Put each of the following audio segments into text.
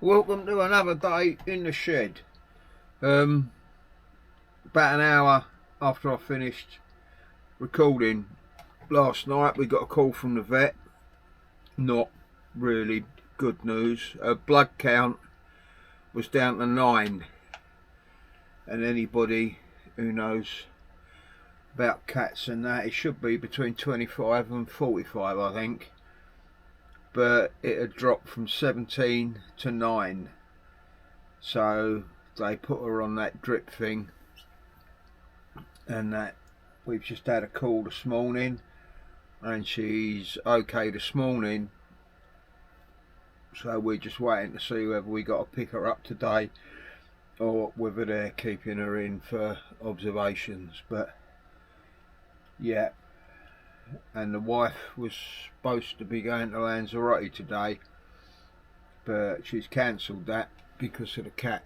Welcome to another day in the shed. About an hour after I finished recording last night, we got a call from the vet. Not really good news. Her blood count was down to 9, and anybody who knows about cats and that, it should be between 25 and 45, I think. But it had dropped from 17 to 9, so they put her on that drip thing, and that we've just had a call this morning and she's okay this morning, so we're just waiting to see whether we got to pick her up today or whether they're keeping her in for observations. But yeah, and the wife was supposed to be going to Lanzarote today, but she's cancelled that because of the cat.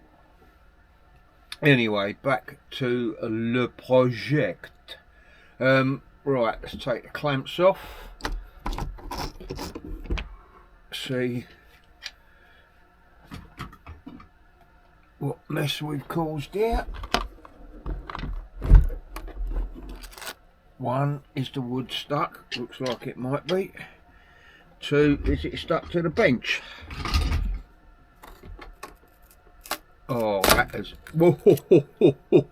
Anyway, back to le project. Right, let's take the clamps off. See what mess we've caused here. One, is the wood stuck? Looks like it might be. Two, is it stuck to the bench? Oh, that is... Whoa, ho, ho, ho, ho.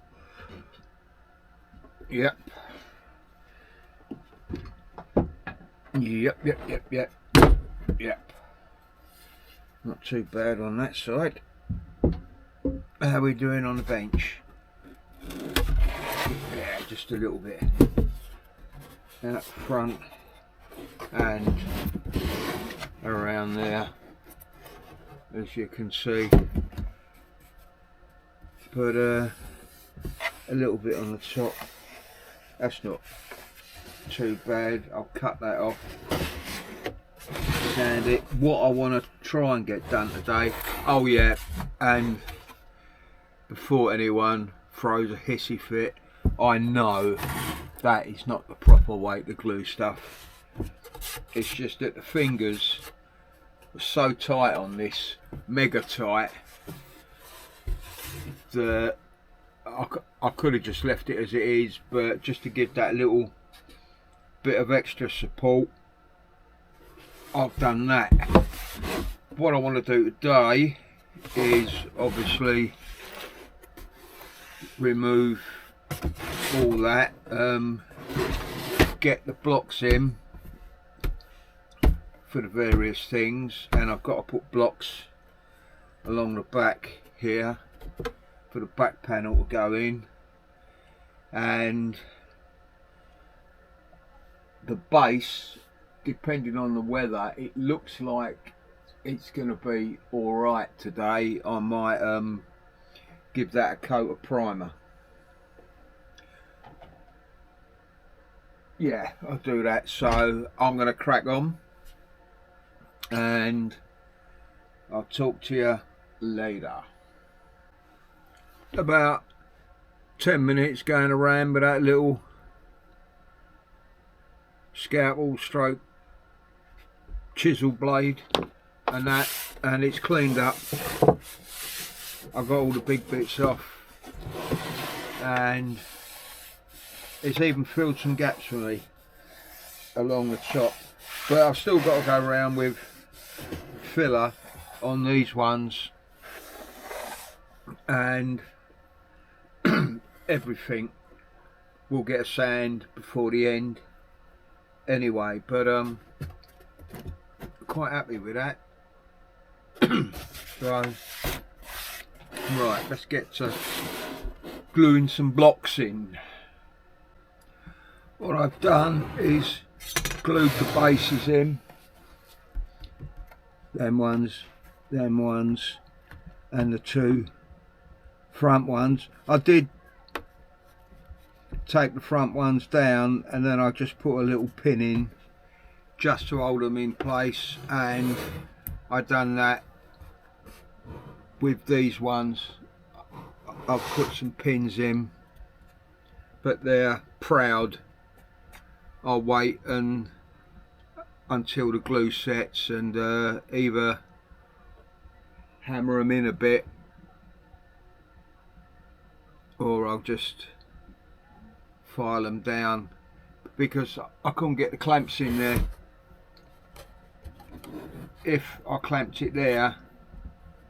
Yep. Yep. Not too bad on that side. How are we doing on the bench? Yeah, just a little bit. Out front and around there, as you can see, but a little bit on the top. That's not too bad. I'll cut that off, sand it. What I want to try and get done today, oh yeah, and before anyone throws a hissy fit, I know that is not the proper way to glue stuff. It's just that the fingers were so tight on this, mega tight, that I could have just left it as it is, but just to give that little bit of extra support, I've done that. What I want to do today is obviously remove all that, get the blocks in for the various things, and I've got to put blocks along the back here for the back panel to go in, and the base, depending on the weather, it looks like it's going to be alright today. I might give that a coat of primer. Yeah, I'll do that. So I'm going to crack on and I'll talk to you later. About 10 minutes going around with that little scalpel stroke chisel blade and that, and it's cleaned up. I've got all the big bits off, and it's even filled some gaps for me along the top, but I've still got to go around with filler on these ones and everything will get a sand before the end anyway, but quite happy with that. So right, let's get to gluing some blocks in. What I've done is glued the bases in, them ones, and the two front ones. I did take the front ones down, and then I just put a little pin in just to hold them in place, and I done that with these ones. I've put some pins in, but they're proud. I'll wait until the glue sets and either hammer them in a bit, or I'll just file them down, because I couldn't get the clamps in there. If I clamped it there,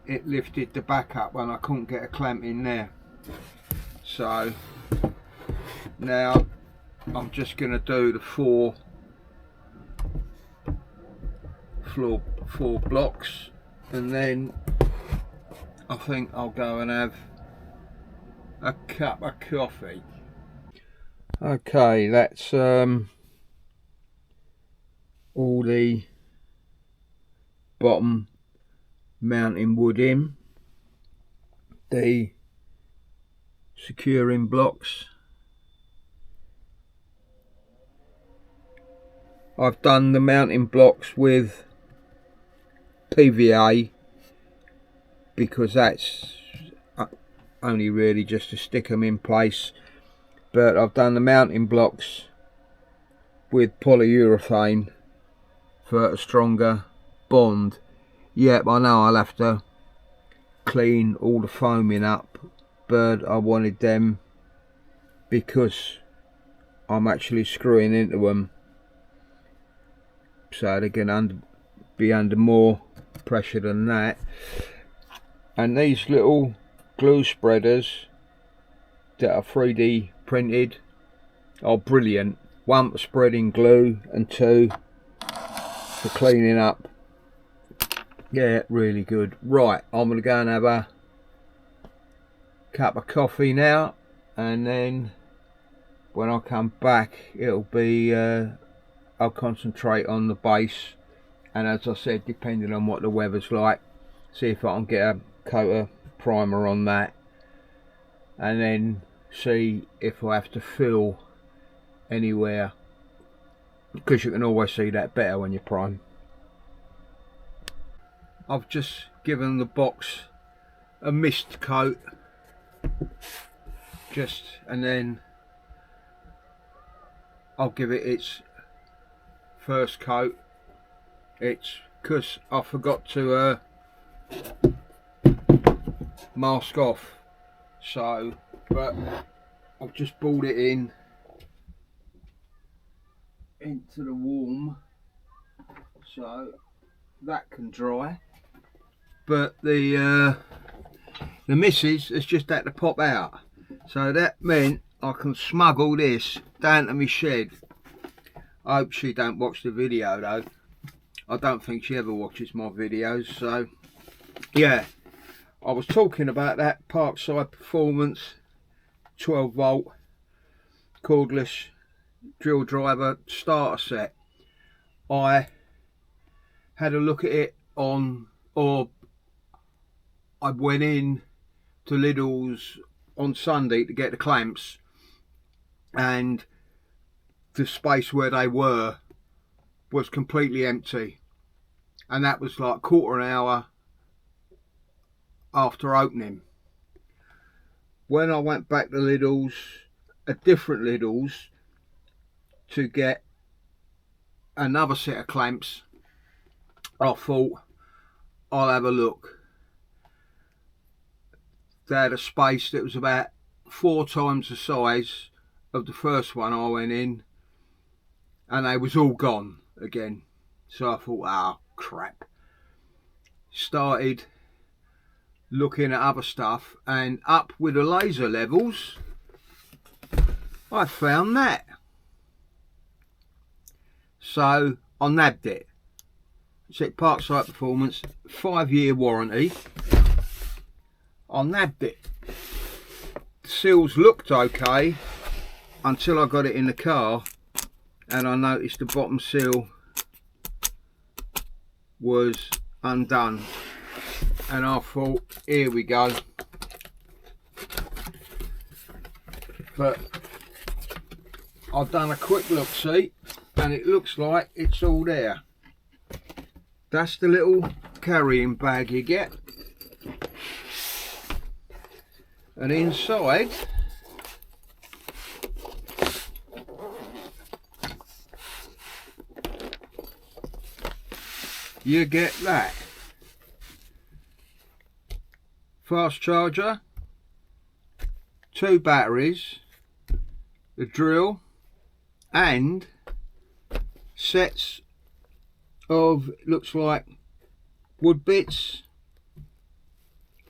it lifted the back up and I couldn't get a clamp in there. So now I'm just going to do the four blocks, and then I think I'll go and have a cup of coffee. Okay, that's all the bottom mounting wood in, the securing blocks. I've done the mounting blocks with PVA because that's only really just to stick them in place, but I've done the mounting blocks with polyurethane for a stronger bond. Yep, I know I'll have to clean all the foaming up, but I wanted them because I'm actually screwing into them, so they're going to be under more pressure than that. And these little glue spreaders that are 3D printed are brilliant. One for spreading glue and two for cleaning up. Yeah, really good. Right, I'm going to go and have a cup of coffee now, and then when I come back it'll be I'll concentrate on the base, and as I said, depending on what the weather's like, see if I can get a coat of primer on that, and then see if I have to fill anywhere, because you can always see that better when you prime. I've just given the box a mist coat, and then I'll give it its first coat. It's because I forgot to mask off, so, but I've just brought it into the warm so that can dry, but the missus has just had to pop out, so that meant I can smuggle this down to my shed. I hope she don't watch the video though. I don't think she ever watches my videos. So yeah, I was talking about that Parkside Performance 12 volt cordless drill driver starter set. I had a look at it on, or I went in to Lidl's on Sunday to get the clamps, and the space where they were was completely empty, and that was like quarter an hour after opening. When I went back to Lidl's, a different Lidl's, to get another set of clamps, I thought I'll have a look. They had a space that was about 4 times the size of the first one I went in, and they was all gone again. So I thought, oh crap. Started looking at other stuff, and up with the laser levels I found that. So I nabbed it. It's at Parkside Performance, 5-year warranty. I nabbed it. The seals looked okay until I got it in the car, and I noticed the bottom seal was undone, and I thought, here we go. But I've done a quick look see, and it looks like it's all there. That's the little carrying bag you get, and inside you get that. fast charger, 2 batteries, the drill, and sets of, looks like, wood bits,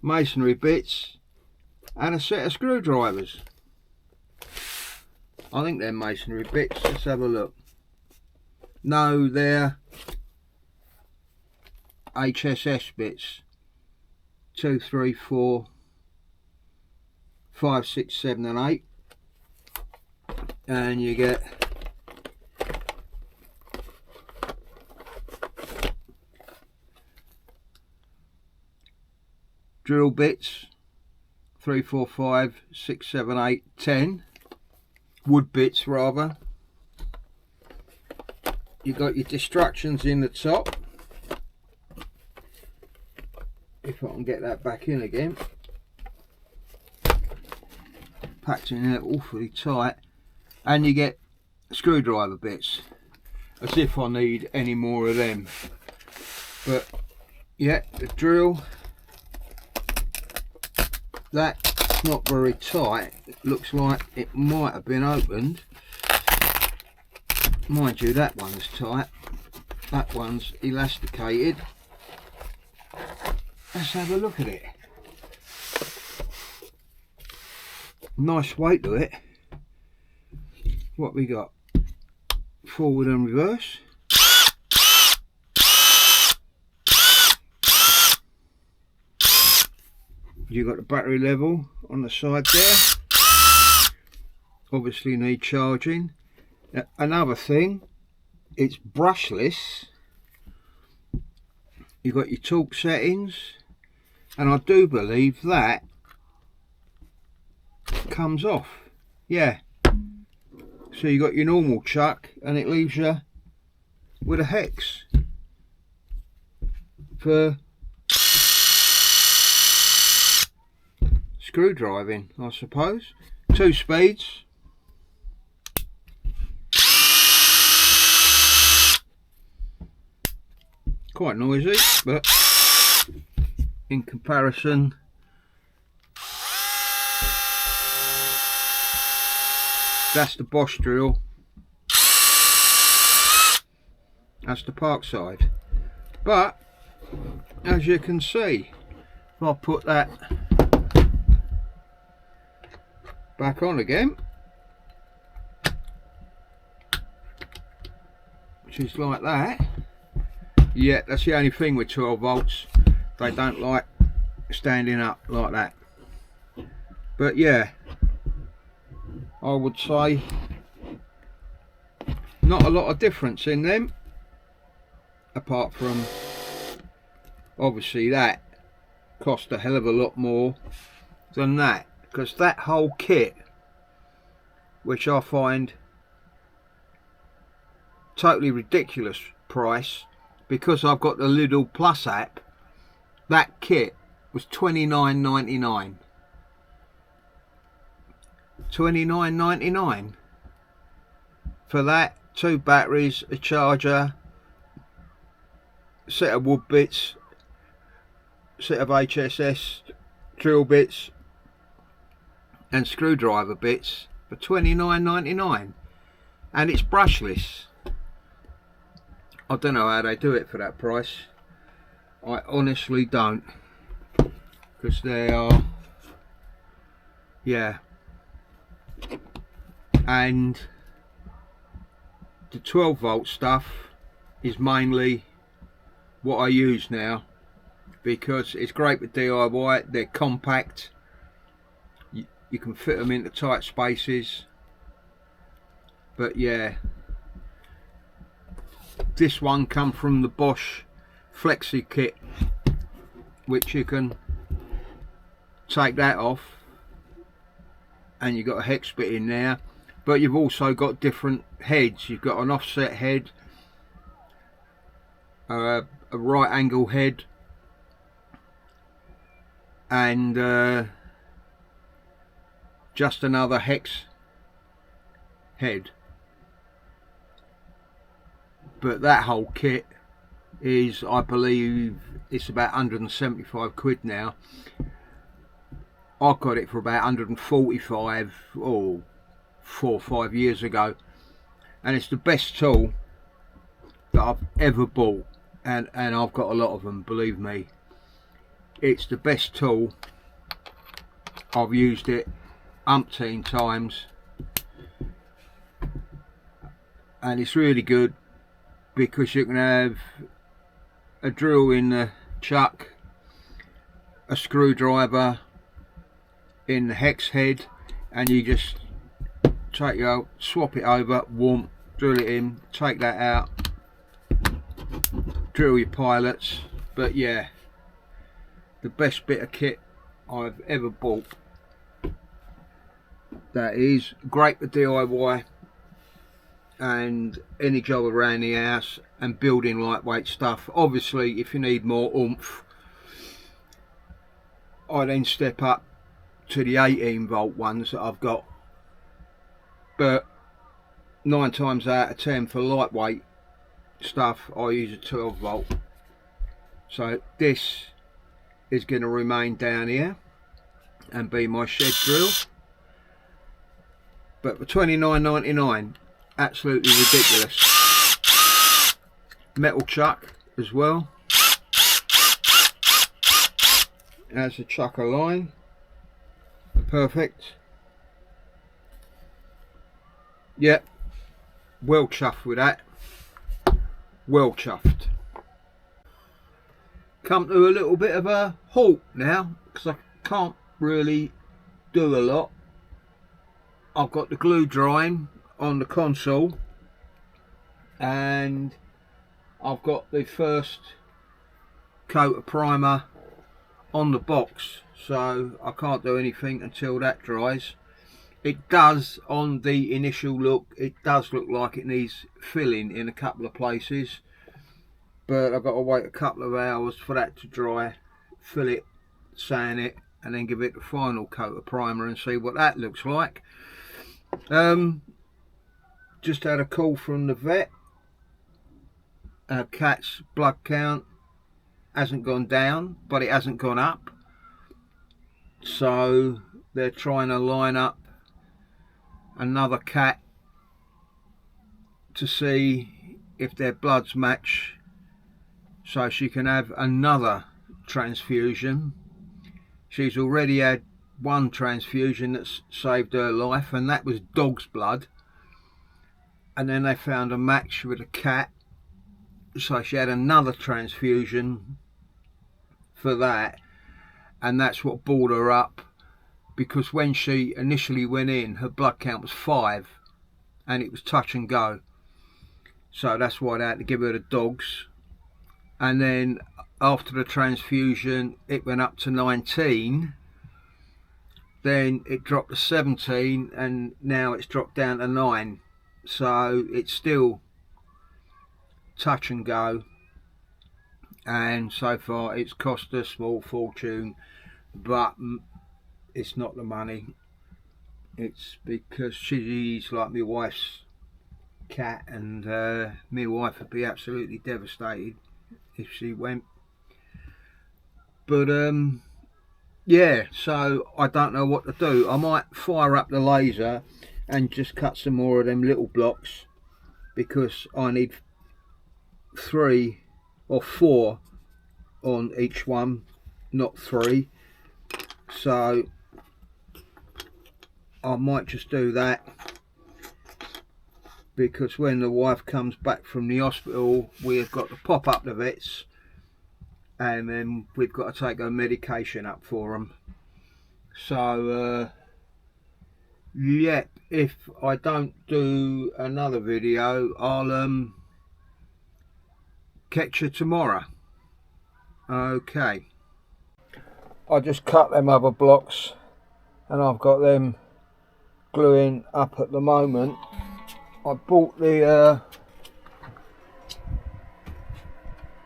masonry bits, and a set of screwdrivers. I think they're masonry bits. Let's have a look. No, they're HSS bits. 2, 3, 4, 5, 6, 7 and 8. And you get drill bits, 3, 4, 5, 6, 7, 8, 10. Wood bits rather. You got your distractions in the top. If I can get that back in again. Packed in there awfully tight. And you get screwdriver bits. As if I need any more of them. But yeah, the drill. That's not very tight. It looks like it might have been opened. Mind you, that one's tight. That one's elasticated. Let's have a look at it. Nice weight to it. What we got? Forward and reverse. You got the battery level on the side there. Obviously need charging. Now, another thing, it's brushless. You got your torque settings, and I do believe that comes off. Yeah. So you got your normal chuck, and it leaves you with a hex for screwdriving, I suppose. 2 speeds. Quite noisy, but in comparison, that's the Bosch drill. That's the Parkside. But as you can see, if I put that back on again, which is like that. Yeah, that's the only thing with 12 volts. They don't like standing up like that. But yeah, I would say not a lot of difference in them, apart from obviously that cost a hell of a lot more than that, because that whole kit, which I find totally ridiculous price, because I've got the Lidl Plus app, that kit was $29.99. $29.99 for that, 2 batteries, a charger, set of wood bits, set of HSS drill bits and screwdriver bits for $29.99, and it's brushless. I don't know how they do it for that price. I honestly don't, because they are, yeah. And the 12 volt stuff is mainly what I use now, because it's great with DIY. They're compact, you can fit them into tight spaces. But yeah, this one come from the Bosch Flexi kit, which you can take that off and you've got a hex bit in there, but you've also got different heads. You've got an offset head, a right angle head, and just another hex head. But that whole kit is, I believe it's about 175 quid now. I got it for about 145 or 4 or 5 years ago, and it's the best tool that I've ever bought, and I've got a lot of them, believe me. It's the best tool. I've used it umpteen times, and it's really good because you can have a drill in the chuck, a screwdriver in the hex head, and you just take your swap it over, warm, drill it in, take that out, drill your pilots. But yeah, the best bit of kit I've ever bought. That is great for DIY and any job around the house and building lightweight stuff. Obviously if you need more oomph, I then step up to the 18-volt ones that I've got, but 9 times out of 10 for lightweight stuff I use a 12-volt. So this is going to remain down here and be my shed drill, but for $29.99, absolutely ridiculous. Metal chuck as well, as a chucker line, perfect. Yep, well chuffed with that, well chuffed. Come to a little bit of a halt now because I can't really do a lot. I've got the glue drying on the console, and I've got the first coat of primer on the box, so I can't do anything until that dries. It does, on the initial look, it does look like it needs filling in a couple of places, but I've got to wait a couple of hours for that to dry, fill it, sand it, and then give it the final coat of primer and see what that looks like. Just had a call from the vet. Our cat's blood count hasn't gone down, but it hasn't gone up, so they're trying to line up another cat to see if their bloods match, so she can have another transfusion. She's already had one transfusion that's saved her life, and that was dog's blood, and then they found a match with a cat, so she had another transfusion for that, and that's what brought her up, because when she initially went in, her blood count was 5 and it was touch and go, so that's why they had to give her the dogs. And then after the transfusion it went up to 19, then it dropped to 17, and now it's dropped down to 9, so it's still touch and go, and so far it's cost a small fortune, but it's not the money, it's because she's like my wife's cat, and my wife would be absolutely devastated if she went. But yeah, so I don't know what to do. I might fire up the laser and just cut some more of them little blocks, because I need 3 or 4 on each one, not 3, so I might just do that, because when the wife comes back from the hospital we've got to pop up the vets, and then we've got to take her medication up for them. So yeah, if I don't do another video, I'll catch you tomorrow. Okay, I just cut them other blocks and I've got them gluing up at the moment. I bought the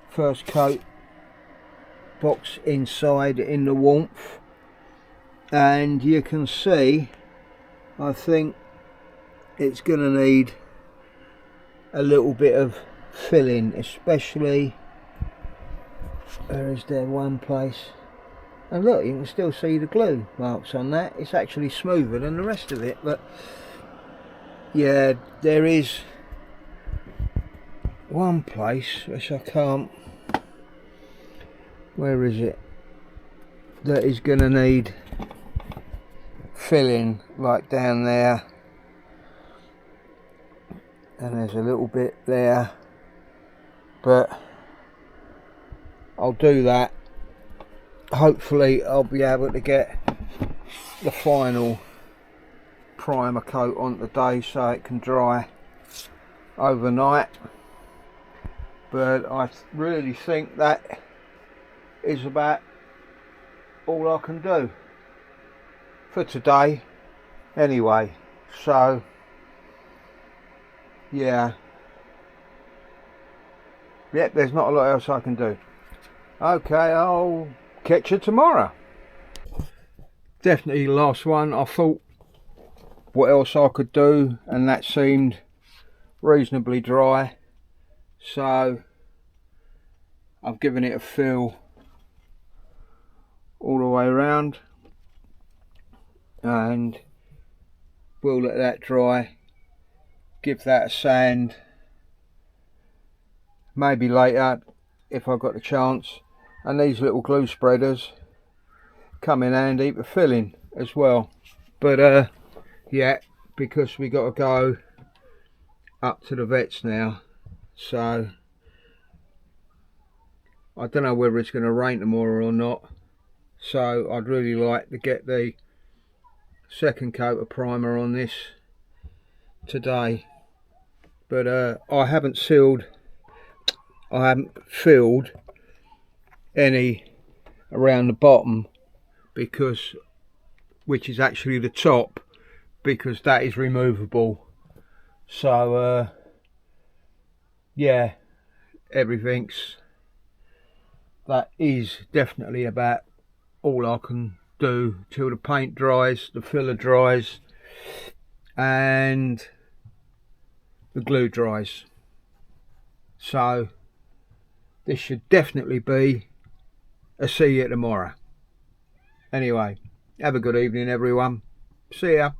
first coat box inside in the warmth, and you can see I think it's going to need a little bit of filling, especially where is there one place And look, you can still see the glue marks on that. It's actually smoother than the rest of it, but yeah, there is one place which I can't, where is it, that is going to need filling, like down there, and there's a little bit there, but I'll do that. Hopefully I'll be able to get the final primer coat on today so it can dry overnight, but I really think that is about all I can do for today anyway. So yeah, yep, there's not a lot else I can do. Okay, I'll catch you tomorrow. Definitely the last one. I thought what else I could do, and that seemed reasonably dry, so I've given it a fill all the way around, and we'll let that dry, give that a sand maybe later if I've got the chance. And these little glue spreaders come in handy for filling as well. But yeah, because we got to go up to the vets now, so I don't know whether it's going to rain tomorrow or not, so I'd really like to get the second coat of primer on this today. But I haven't filled any around the bottom, because, which is actually the top, because that is removable. So yeah, that is definitely about all I can do till the paint dries, the filler dries, and the glue dries. So this should definitely be a see you tomorrow. Anyway, have a good evening everyone. See ya.